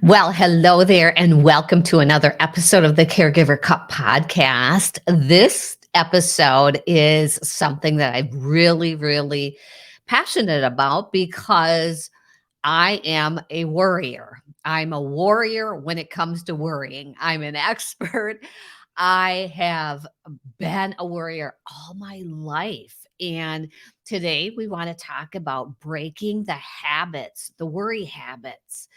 Well, hello there, and welcome to another episode of the Caregiver Cup podcast. This episode is something that I'm really passionate about because I am a worrier. I'm a warrior when it comes to worrying. I'm an expert. I have been a worrier all my life. And today we want to talk about breaking the habits, the worry habits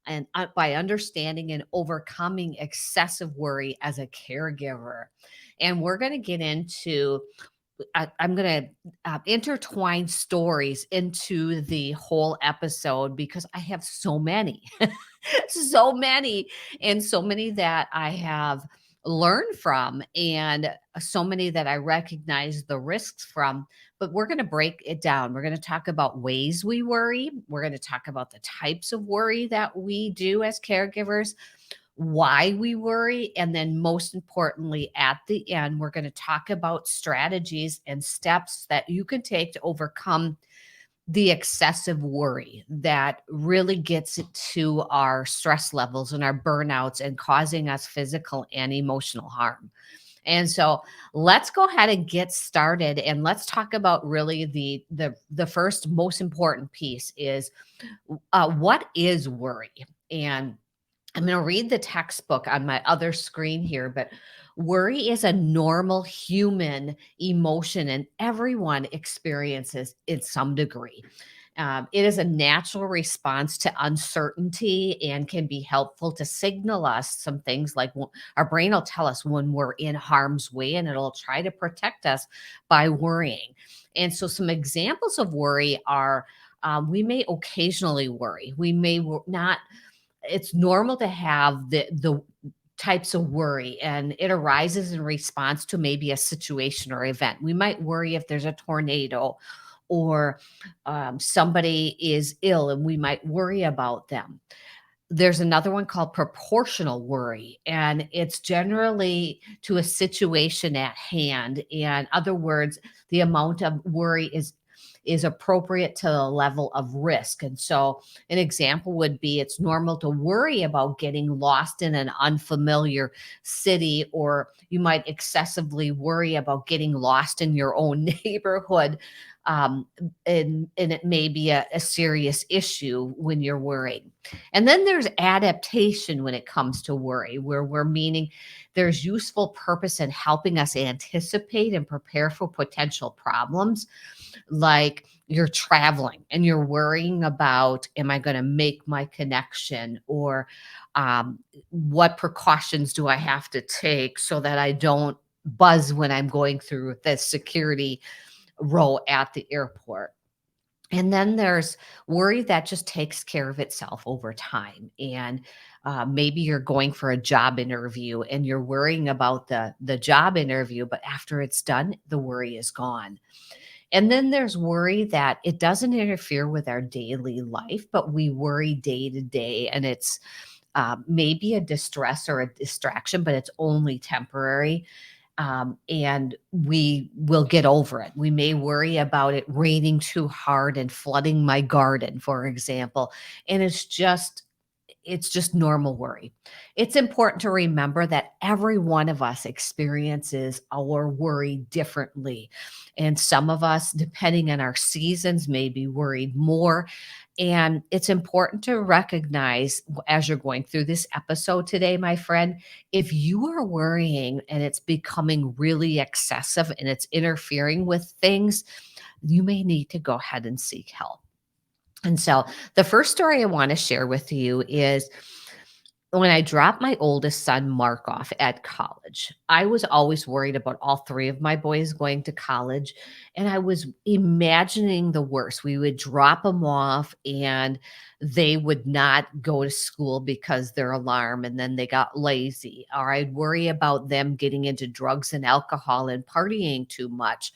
and by understanding and overcoming excessive worry as a caregiver. And we're going to get into, I'm going to intertwine stories into the whole episode because I have so many, so many, and so many that I have learned from, and so many that I recognize the risks from. But we're going to break it down. We're going to talk about ways we worry. We're going to talk about the types of worry that we do as caregivers, why we worry, and then most importantly, at the end, we're going to talk about strategies and steps that you can take to overcome the excessive worry that really gets to our stress levels and our burnouts and causing us physical and emotional harm. And so let's go ahead and get started, and let's talk about really the first most important piece is what is worry. And I'm going to read the textbook on my other screen here, but worry is a normal human emotion, and everyone experiences in some degree. It is a natural response to uncertainty and can be helpful to signal us some things like our brain will tell us when we're in harm's way, and it'll try to protect us by worrying. And so, some examples of worry are we may occasionally worry. We may not. It's normal to have the types of worry, and it arises in response to maybe a situation or event. We might worry if there's a tornado or somebody is ill, and we might worry about them. There's another one called proportional worry, and it's generally to a situation at hand. In other words, the amount of worry is appropriate to the level of risk. And so an example would be it's normal to worry about getting lost in an unfamiliar city, or you might excessively worry about getting lost in your own neighborhood. Um, and it may be a serious issue when you're worrying. And then there's adaptation when it comes to worry, where we're meaning there's useful purpose in helping us anticipate and prepare for potential problems. Like you're traveling and you're worrying about, am I going to make my connection? Or what precautions do I have to take so that I don't buzz when I'm going through the security row at the airport? And then there's worry that just takes care of itself over time. And maybe you're going for a job interview and you're worrying about the job interview, but after it's done, the worry is gone. And then there's worry that it doesn't interfere with our daily life, but we worry day to day, and it's maybe a distress or a distraction, but it's only temporary. And we will get over it. We may worry about it raining too hard and flooding my garden, for example. And it's just normal worry. It's important to remember that every one of us experiences our worry differently. And some of us, depending on our seasons, may be worried more. And it's important to recognize as you're going through this episode today, my friend, if you are worrying and it's becoming really excessive and it's interfering with things, you may need to go ahead and seek help. And so the first story I want to share with you is when I dropped my oldest son, Mark, off at college. I was always worried about all three of my boys going to college, and I was imagining the worst. We would drop them off, and they would not go to school because their alarm, and then they got lazy. Or I'd worry about them getting into drugs and alcohol and partying too much.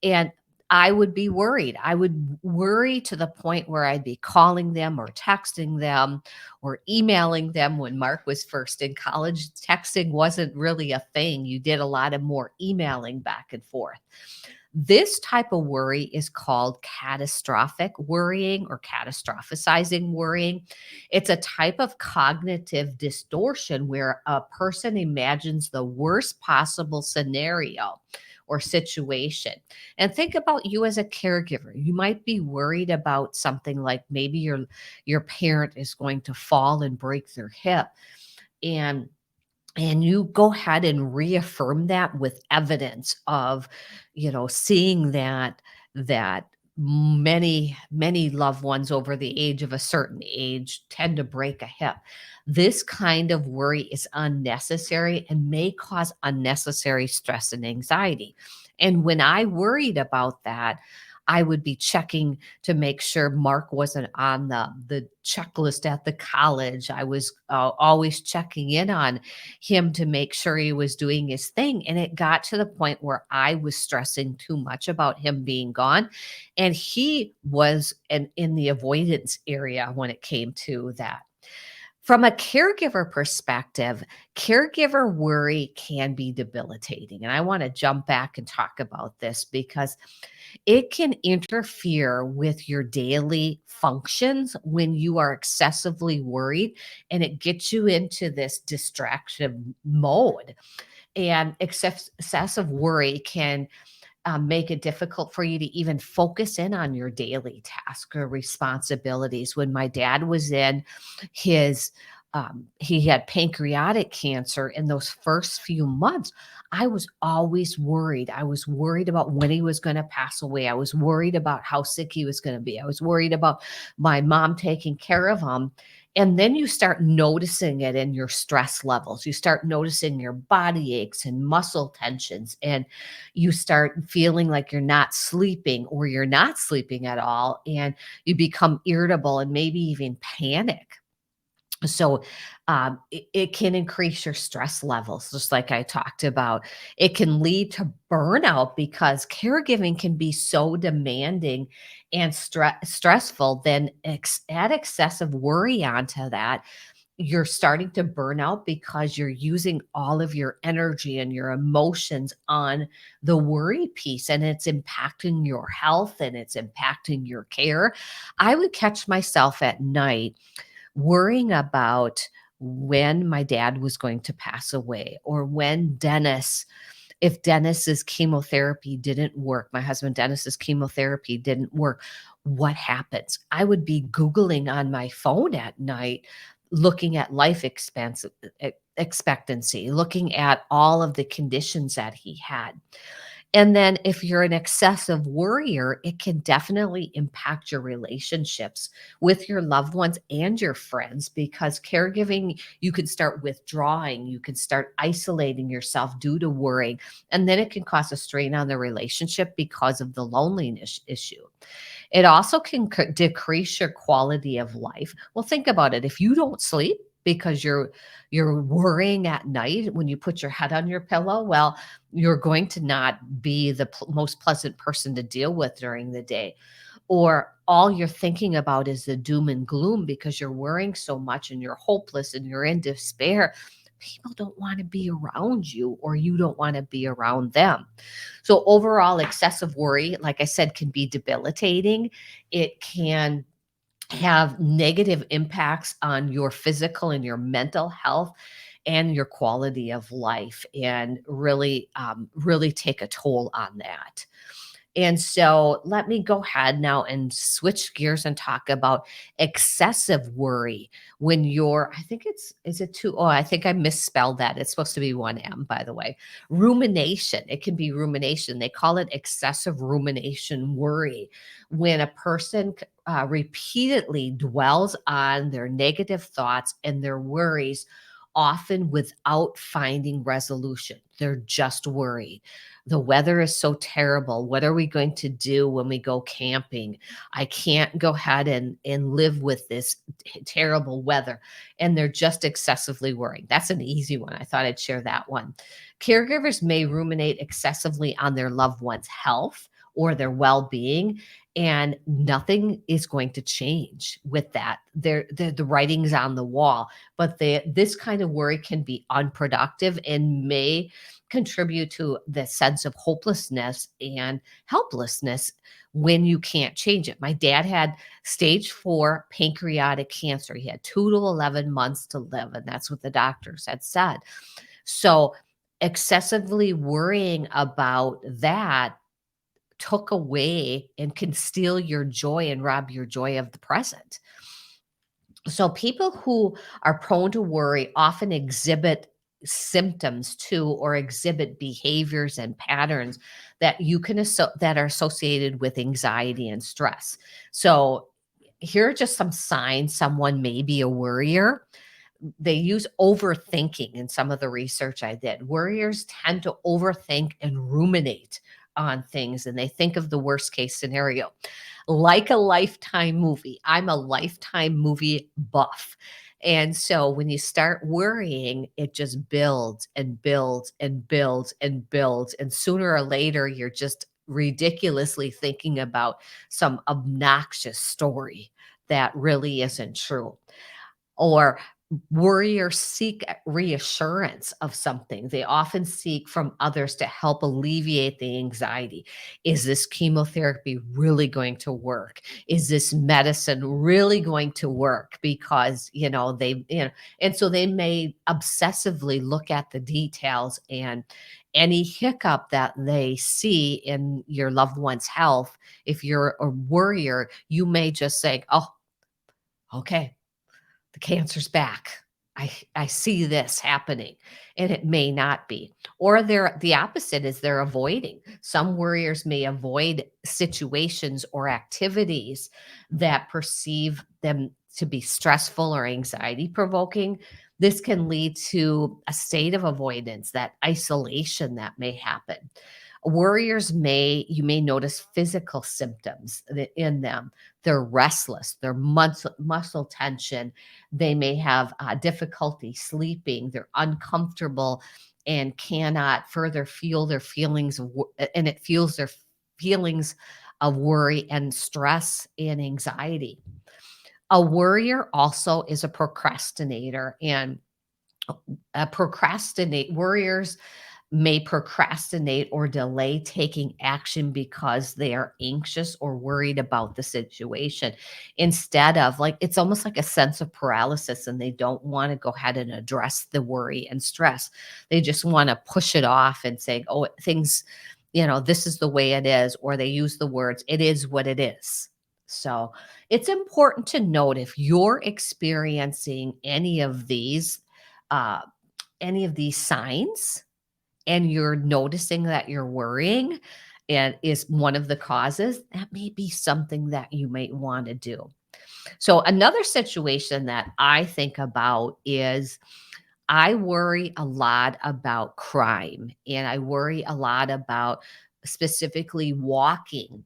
And I would be worried. I would worry to the point where I'd be calling them or texting them or emailing them. When Mark was first in college, texting wasn't really a thing. You did a lot of more emailing back and forth. This type of worry is called catastrophic worrying or catastrophizing worrying. It's a type of cognitive distortion where a person imagines the worst possible scenario or situation. And think about you as a caregiver. You might be worried about something like maybe your parent is going to fall and break their hip, and you go ahead and reaffirm that with evidence of, seeing that many loved ones over the age of a certain age tend to break a hip. This kind of worry is unnecessary and may cause unnecessary stress and anxiety. And when I worried about that, I would be checking to make sure Mark wasn't on the checklist at the college. I was always checking in on him to make sure he was doing his thing. And it got to the point where I was stressing too much about him being gone. And he was in the avoidance area when it came to that. From a caregiver perspective, caregiver worry can be debilitating. And I want to jump back and talk about this because it can interfere with your daily functions when you are excessively worried, and it gets you into this distraction mode. And excessive worry can make it difficult for you to even focus in on your daily task or responsibilities. When my dad was in his, he had pancreatic cancer in those first few months. I was always worried. I was worried about when he was going to pass away. I was worried about how sick he was going to be. I was worried about my mom taking care of him. And then you start noticing it in your stress levels. You start noticing your body aches and muscle tensions, and you start feeling like you're not sleeping or you're not sleeping at all. And you become irritable and maybe even panic. So it can increase your stress levels, just like I talked about. It can lead to burnout because caregiving can be so demanding and stressful. Then add excessive worry onto that, you're starting to burn out because you're using all of your energy and your emotions on the worry piece, and it's impacting your health and it's impacting your care. I would catch myself at night worrying about when my dad was going to pass away, or when if Dennis's chemotherapy didn't work, my husband Dennis's chemotherapy didn't work, what happens? I would be Googling on my phone at night, looking at life expectancy, looking at all of the conditions that he had. And then if you're an excessive worrier, it can definitely impact your relationships with your loved ones and your friends, because caregiving, you can start withdrawing, you can start isolating yourself due to worrying, and then it can cause a strain on the relationship because of the loneliness issue. It also can decrease your quality of life. Well, think about it. If you don't sleep because you're worrying at night when you put your head on your pillow, well, you're going to not be the most pleasant person to deal with during the day. Or all you're thinking about is the doom and gloom because you're worrying so much and you're hopeless and you're in despair. People don't want to be around you, or you don't want to be around them. So overall, excessive worry, like I said, can be debilitating. It can have negative impacts on your physical and your mental health and your quality of life, and really take a toll on that. And so let me go ahead now and switch gears and talk about excessive worry. When you're, I think is it two? Oh, I think I misspelled that. It's supposed to be one M, by the way. Rumination. It can be rumination. They call it excessive rumination worry. When a person repeatedly dwells on their negative thoughts and their worries, often without finding resolution. They're just worried. The weather is so terrible. What are we going to do when we go camping? I can't go ahead and live with this terrible weather. And they're just excessively worried. That's an easy one. I thought I'd share that one. Caregivers may ruminate excessively on their loved one's health or their well-being, and nothing is going to change with that. The writing's on the wall, but this kind of worry can be unproductive and may contribute to the sense of hopelessness and helplessness when you can't change it. My dad had stage 4 pancreatic cancer. He had 2 to 11 months to live, and that's what the doctors had said. So, excessively worrying about that took away and can steal your joy and rob your joy of the present. So, people who are prone to worry often exhibit symptoms too, or exhibit behaviors and patterns that that are associated with anxiety and stress. So, here are just some signs someone may be a worrier. They use overthinking in some of the research I did. Worriers tend to overthink and ruminate on things, and they think of the worst case scenario. Like a Lifetime movie. I'm a Lifetime movie buff. And so when you start worrying, it just builds and builds and builds and builds. And sooner or later, you're just ridiculously thinking about some obnoxious story that really isn't true. Or worriers seek reassurance of something. They often seek from others to help alleviate the anxiety. Is this chemotherapy really going to work? Is this medicine really going to work? Because, and so they may obsessively look at the details, and any hiccup that they see in your loved one's health, if you're a worrier, you may just say, oh, okay, the cancer's back. I see this happening, and it may not be. Or they're the opposite is they're avoiding. Some worriers may avoid situations or activities that perceive them to be stressful or anxiety provoking. This can lead to a state of avoidance, that isolation that may happen. You may notice physical symptoms in them. They're restless, they're muscle tension, they may have difficulty sleeping, they're uncomfortable and cannot further feel their feelings and it fuels their feelings of worry and stress and anxiety. A worrier also is a procrastinator, and procrastinate worriers may procrastinate or delay taking action because they are anxious or worried about the situation, instead of, like, it's almost like a sense of paralysis, and they don't want to go ahead and address the worry and stress. They just want to push it off and say, oh, things, this is the way it is, or they use the words, it is what it is. So it's important to note if you're experiencing uh, any of these signs, and you're noticing that you're worrying and is one of the causes, that may be something that you might want to do. So, another situation that I think about is I worry a lot about crime, and I worry a lot about specifically walking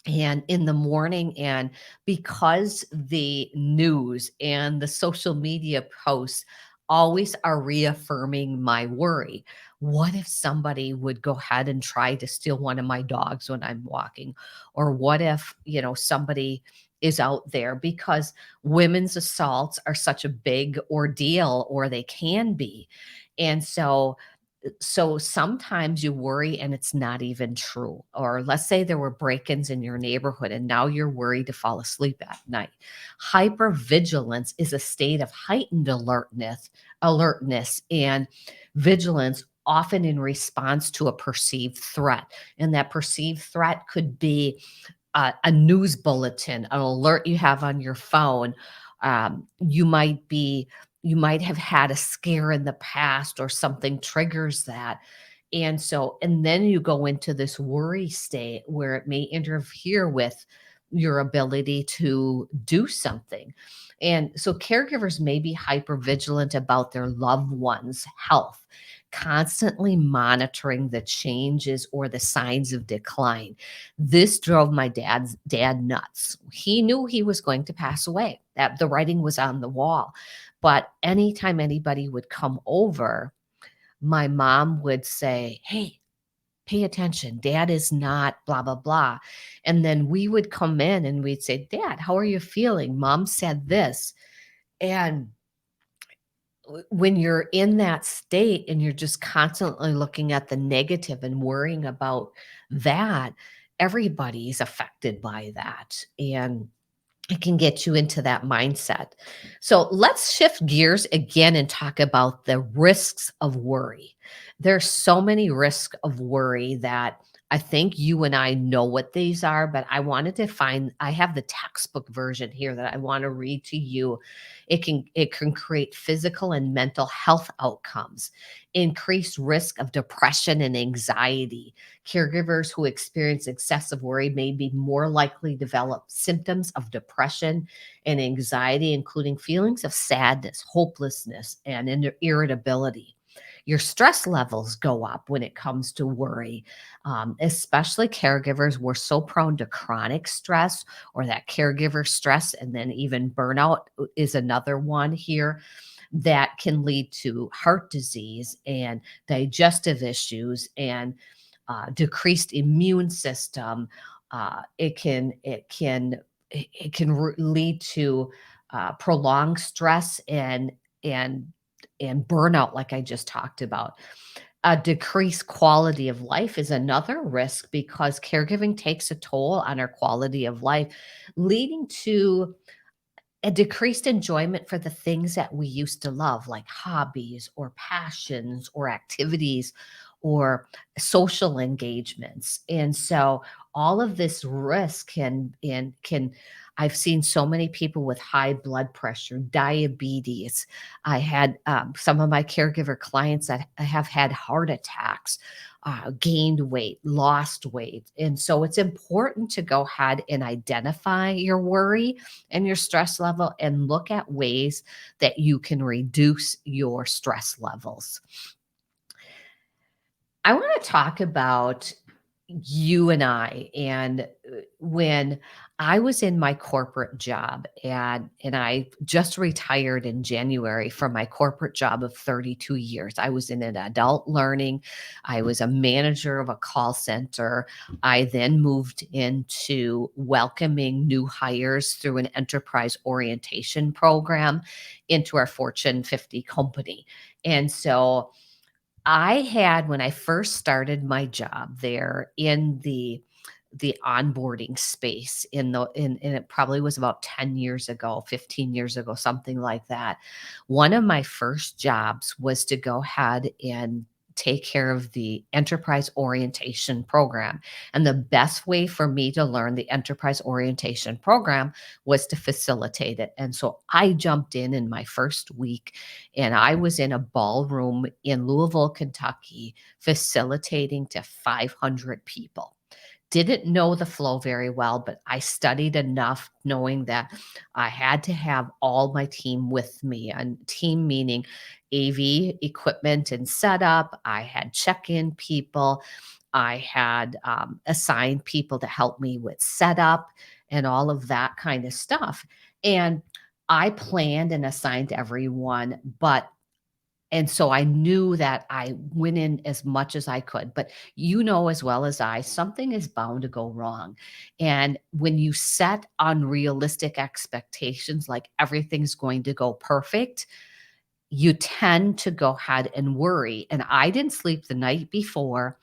and in the morning, and because the news and the social media posts always are reaffirming my worry. What if somebody would go ahead and try to steal one of my dogs when I'm walking? Or what if, somebody is out there, because women's assaults are such a big ordeal, or they can be. And so sometimes you worry and it's not even true. Or let's say there were break-ins in your neighborhood and now you're worried to fall asleep at night. Hypervigilance is a state of heightened alertness and vigilance, often in response to a perceived threat. And that perceived threat could be a news bulletin, an alert you have on your phone. You might have had a scare in the past, or something triggers that. And then you go into this worry state where it may interfere with your ability to do something. And so caregivers may be hyper vigilant about their loved ones' health, constantly monitoring the changes or the signs of decline. This drove my dad nuts. He knew he was going to pass away. That the writing was on the wall. But anytime anybody would come over, my mom would say, "Hey, pay attention. Dad is not blah, blah, blah. And then we would come in and we'd say, Dad, how are you feeling? Mom said this. And when you're in that state and you're just constantly looking at the negative and worrying about that, everybody's affected by that. And it can get you into that mindset. So let's shift gears again and talk about the risks of worry. There's so many risks of worry that I think you and I know what these are, but I have the textbook version here that I want to read to you. It can create physical and mental health outcomes, increased risk of depression and anxiety. Caregivers who experience excessive worry may be more likely to develop symptoms of depression and anxiety, including feelings of sadness, hopelessness, and irritability. Your stress levels go up when it comes to worry, especially caregivers. We're so prone to chronic stress or that caregiver stress, and then even burnout is another one here that can lead to heart disease and digestive issues and decreased immune system. It can lead to prolonged stress and and burnout, like I just talked about. A decreased quality of life is another risk because caregiving takes a toll on our quality of life, leading to a decreased enjoyment for the things that we used to love, like hobbies or passions or activities or social engagements. And so all of this risk can I've seen so many people with high blood pressure, diabetes. I had some of my caregiver clients that have had heart attacks, gained weight, lost weight. And so it's important to go ahead and identify your worry and your stress level and look at ways that you can reduce your stress levels. I want to talk about you and I and when I was in my corporate job and I just retired in January from my corporate job of 32 years. I was in an adult learning. I was a manager of a call center. I then moved into welcoming new hires through an enterprise orientation program into our Fortune 50 company. And so I had when I first started my job there in the onboarding space and it probably was about 10 years ago, 15 years ago, something like that. One of my first jobs was to go ahead and take care of the enterprise orientation program. And the best way for me to learn the enterprise orientation program was to facilitate it. And so I jumped in my first week and I was in a ballroom in Louisville, Kentucky, facilitating to 500 people. Didn't know the flow very well, but I studied enough knowing that I had to have all my team with me. And team meaning AV equipment and setup. I had check-in people. I had assigned people to help me with setup and all of that kind of stuff. And I planned and assigned everyone, but and so I knew that I went in as much as I could, but you know as well as I, something is bound to go wrong. And when you set unrealistic expectations, like everything's going to go perfect, you tend to go ahead and worry. And I didn't sleep the night before.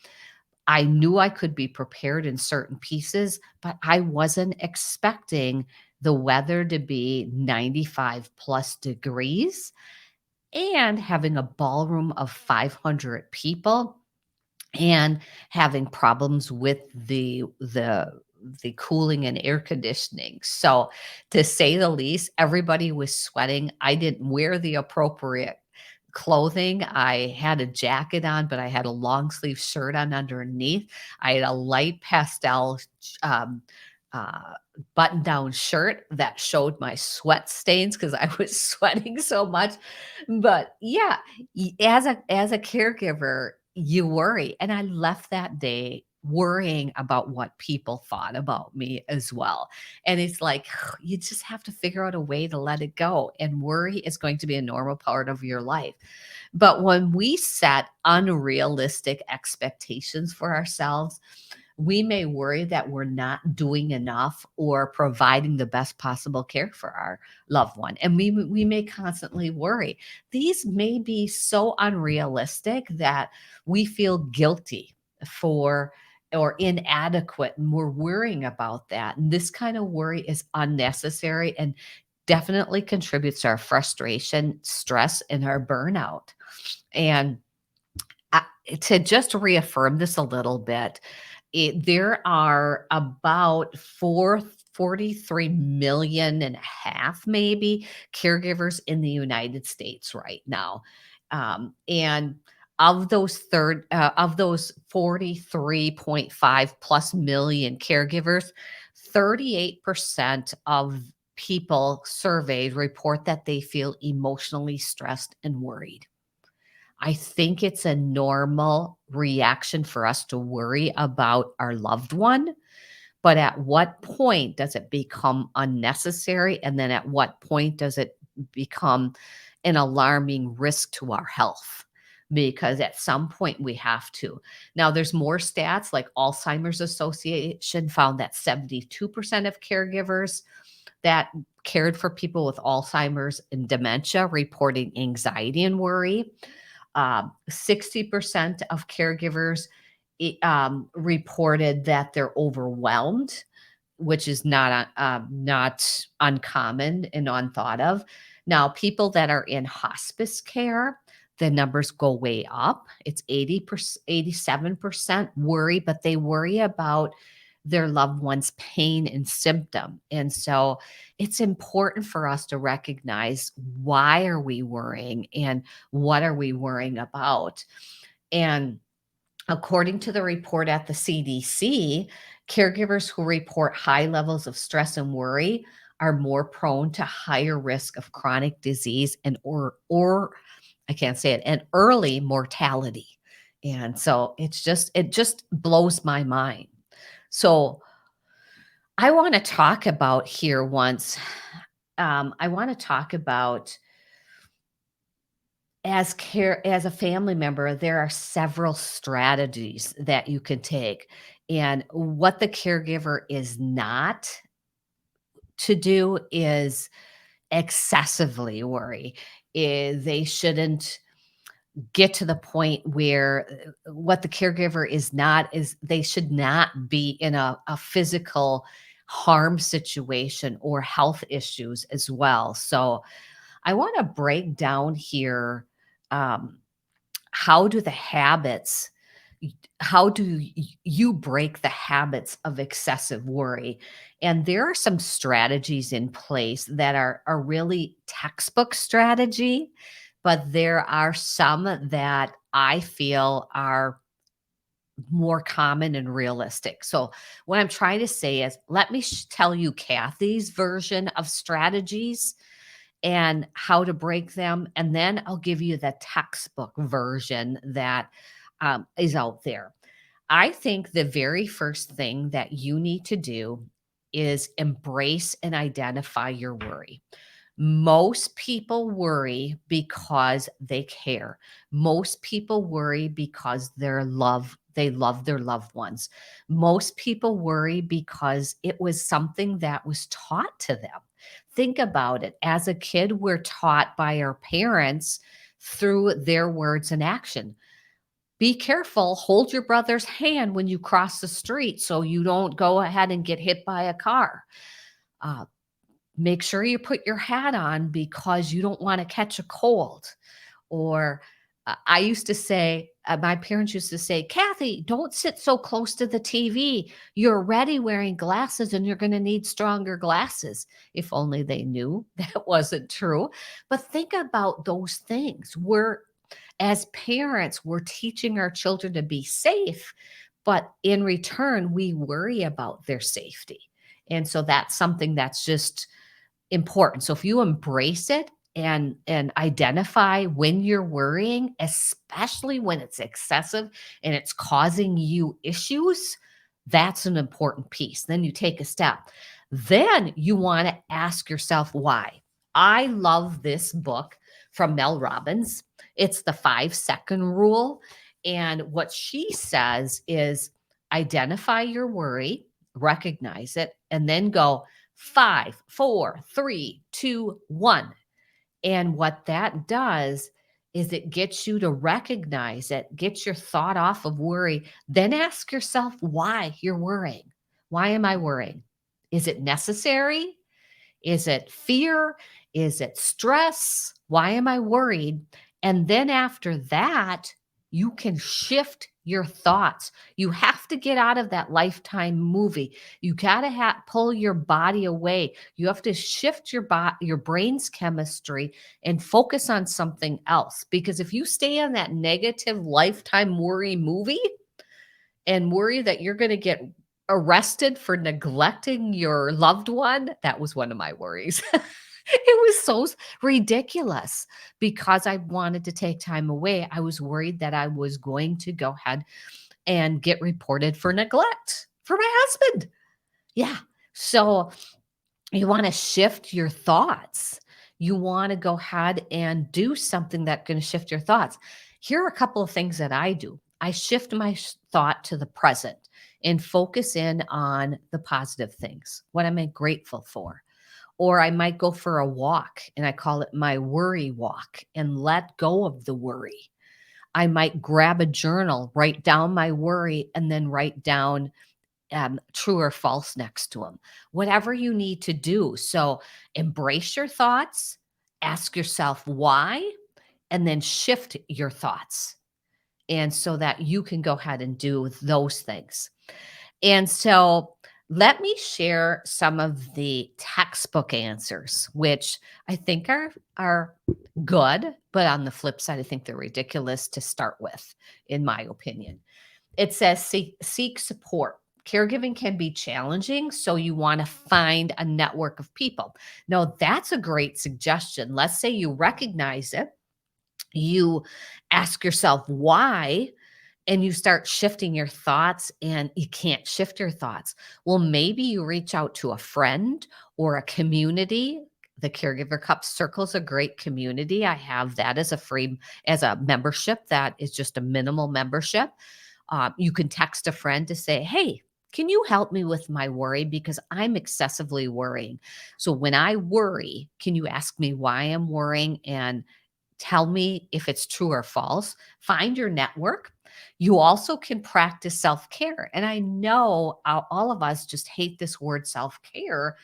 I knew I could be prepared in certain pieces, but I wasn't expecting the weather to be 95 plus degrees and having a ballroom of 500 people and having problems with the cooling and air conditioning. So to say the least, everybody was sweating. I didn't wear the appropriate clothing. I had a jacket on, but I had a long sleeve shirt on underneath. I had a light pastel um, uh, button down shirt that showed my sweat stains because I was sweating so much. But yeah, as a caregiver, you worry. And I left that day worrying about what people thought about me as well. And it's like, you just have to figure out a way to let it go. And worry is going to be a normal part of your life. But when we set unrealistic expectations for ourselves, we may worry that we're not doing enough or providing the best possible care for our loved one. And we may constantly worry. These may be so unrealistic that we feel guilty for or inadequate, and we're worrying about that. And this kind of worry is unnecessary and definitely contributes to our frustration, stress, and our burnout. And uh, to just reaffirm this a little bit, there are about 43 million and a half maybe caregivers in the United States right now. And of those 43.5 plus million caregivers, 38% of people surveyed report that they feel emotionally stressed and worried. I think it's a normal reaction for us to worry about our loved one, but at what point does it become unnecessary? And then at what point does it become an alarming risk to our health? Because at some point we have to. Now, there's more stats like Alzheimer's Association found that 72% of caregivers that cared for people with Alzheimer's and dementia reporting anxiety and worry. 60% of caregivers reported that they're overwhelmed, which is not uncommon and unthought of. Now, people that are in hospice care, the numbers go way up. It's 80%, 87% worry, but they worry about their loved one's pain and symptom. And so it's important for us to recognize, why are we worrying and what are we worrying about? And according to the report at the CDC, caregivers who report high levels of stress and worry are more prone to higher risk of chronic disease and or I can't say it, and early mortality. And so it just blows my mind. So I want to talk about here once. I want to talk about, as a family member, there are several strategies that you can take. And what the caregiver is not to do is excessively worry. They shouldn't get to the point where, what the caregiver is not is they should not be in a physical harm situation or health issues as well. So I want to break down here, um, how do the habits how do you break the habits of excessive worry? And there are some strategies in place that are really textbook strategy, but there are some that I feel are more common and realistic. So what I'm trying to say is, let me tell you Kathy's version of strategies and how to break them. And then I'll give you the textbook version that is out there. I think the very first thing that you need to do is embrace and identify your worry. Most people worry because they care. Most people worry because they love their loved ones. Most people worry because it was something that was taught to them. Think about it. As a kid, we're taught by our parents through their words and action. Be careful, hold your brother's hand when you cross the street so you don't go ahead and get hit by a car. Uh, Make sure you put your hat on because you don't want to catch a cold. Or I used to say, my parents used to say, Kathy, don't sit so close to the TV. You're already wearing glasses and you're going to need stronger glasses. If only they knew that wasn't true. But think about those things. As parents, we're teaching our children to be safe, but in return, we worry about their safety. And so that's something that's just important. So if you embrace it and identify when you're worrying, especially when it's excessive and it's causing you issues. That's an important piece. Then you take a step. Then you want to ask yourself why. I love this book from Mel Robbins. It's the 5-second rule. And what she says is identify your worry, recognize it, and then go 5, 4, 3, 2, 1. And what that does is it gets you to recognize it, gets your thought off of worry, then ask yourself why you're worrying. Why am I worrying? Is it necessary? Is it fear? Is it stress? Why am I worried? And then after that, you can shift your thoughts. You have to get out of that lifetime movie. You got to pull your body away. You have to shift your brain's chemistry and focus on something else, because if you stay on that negative lifetime worry movie and worry that you're going to get arrested for neglecting your loved one, that was one of my worries. It was so ridiculous because I wanted to take time away. I was worried that I was going to go ahead and get reported for neglect for my husband. Yeah. So you want to shift your thoughts. You want to go ahead and do something that's going to shift your thoughts. Here are a couple of things that I do. I shift my thought to the present and focus in on the positive things. What am I grateful for? Or I might go for a walk and I call it my worry walk and let go of the worry. I might grab a journal, write down my worry, and then write down true or false next to them. Whatever you need to do. So embrace your thoughts, ask yourself why, and then shift your thoughts. And so that you can go ahead and do those things. And so let me share some of the textbook answers, which I think are good, but on the flip side, I think they're ridiculous to start with, in my opinion. It says seek support. Caregiving can be challenging, so you want to find a network of people. Now, that's a great suggestion. Let's say you recognize it, you ask yourself why, and you start shifting your thoughts and you can't shift your thoughts. Well, maybe you reach out to a friend or a community. The Caregiver Cup Circle is a great community. I have that as as a membership that is just a minimal membership. You can text a friend to say, hey, can you help me with my worry? Because I'm excessively worrying. So when I worry, can you ask me why I'm worrying and tell me if it's true or false? Find your network. You also can practice self care. And I know all of us just hate this word self care,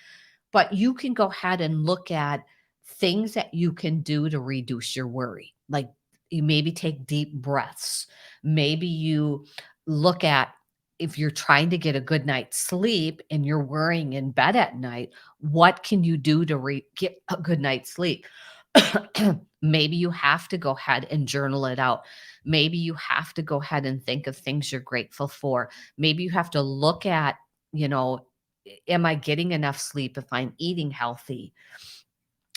but you can go ahead and look at things that you can do to reduce your worry. Like you maybe take deep breaths. Maybe you look at, if you're trying to get a good night's sleep and you're worrying in bed at night, what can you do to get a good night's sleep? Maybe you have to go ahead and journal it out. Maybe you have to go ahead and think of things you're grateful for. Maybe you have to look at, you know, am I getting enough sleep if I'm eating healthy?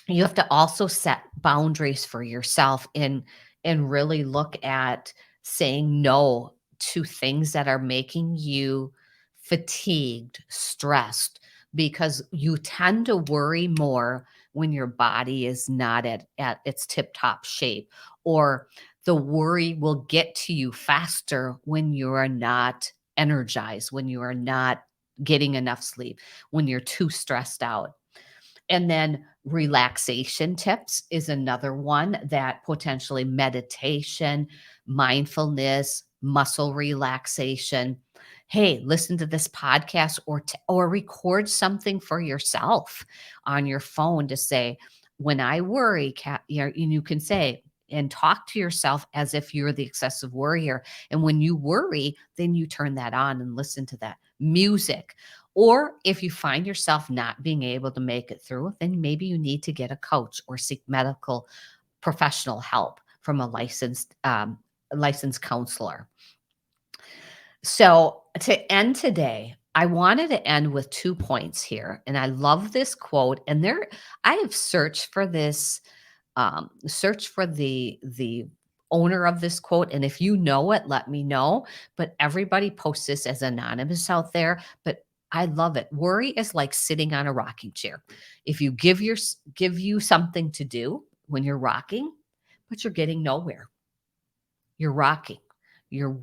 You have to also set boundaries for yourself and really look at saying no to things that are making you fatigued, stressed, because you tend to worry more when your body is not at its tip top shape, or the worry will get to you faster when you are not energized, when you are not getting enough sleep, when you're too stressed out. And then relaxation tips is another one, that potentially meditation, mindfulness, muscle relaxation. Hey, listen to this podcast or record something for yourself on your phone to say, when I worry, and you can say and talk to yourself as if you're the excessive worrier. And when you worry, then you turn that on and listen to that music. Or if you find yourself not being able to make it through, then maybe you need to get a coach or seek medical professional help from a licensed counselor. So to end today, I wanted to end with 2 points here, and I love this quote. And I have searched for this search for the owner of this quote, and if you know it, let me know. But everybody posts this as anonymous out there. But I love it. Worry is like sitting on a rocking chair. If you give you something to do when you're rocking, but you're getting nowhere. You're rocking. You're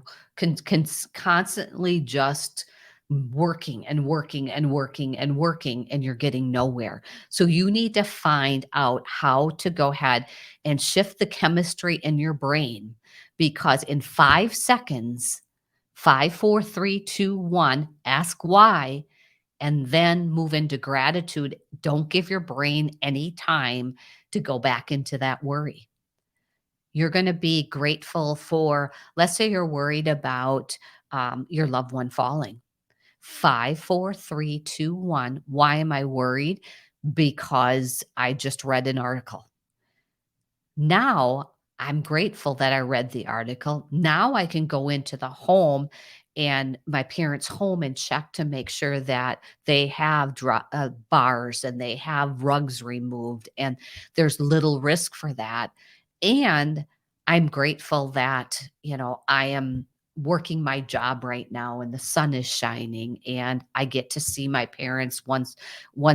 constantly just working and working and working and working, and you're getting nowhere. So you need to find out how to go ahead and shift the chemistry in your brain, because in 5 seconds, five, four, three, two, one, ask why, and then move into gratitude. Don't give your brain any time to go back into that worry. You're going to be grateful for, let's say you're worried about your loved one falling. Five, four, three, two, one. Why am I worried? Because I just read an article. Now I'm grateful that I read the article. Now I can go into the home and my parents' home and check to make sure that they have bars and they have rugs removed, and there's little risk for that. And I'm grateful that, I am working my job right now and the sun is shining and I get to see my parents once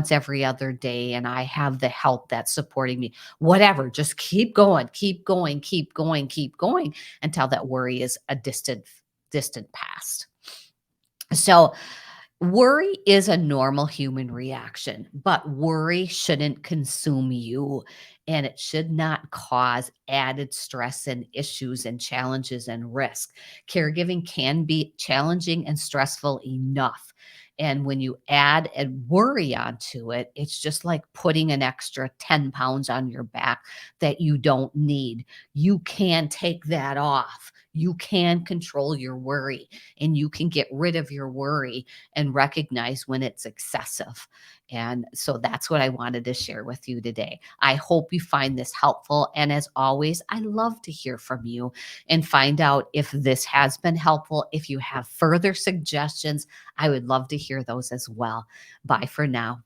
every other day, and I have the help that's supporting me. Whatever, just keep going, keep going, keep going, keep going until that worry is a distant past. So worry is a normal human reaction, but worry shouldn't consume you, and it should not cause added stress and issues and challenges and risk. Caregiving can be challenging and stressful enough. And when you add a worry onto it, it's just like putting an extra 10 pounds on your back that you don't need. You can take that off. You can control your worry, and you can get rid of your worry and recognize when it's excessive. And so that's what I wanted to share with you today. I hope you find this helpful. And as always, I love to hear from you and find out if this has been helpful. If you have further suggestions, I would love to hear those as well. Bye for now.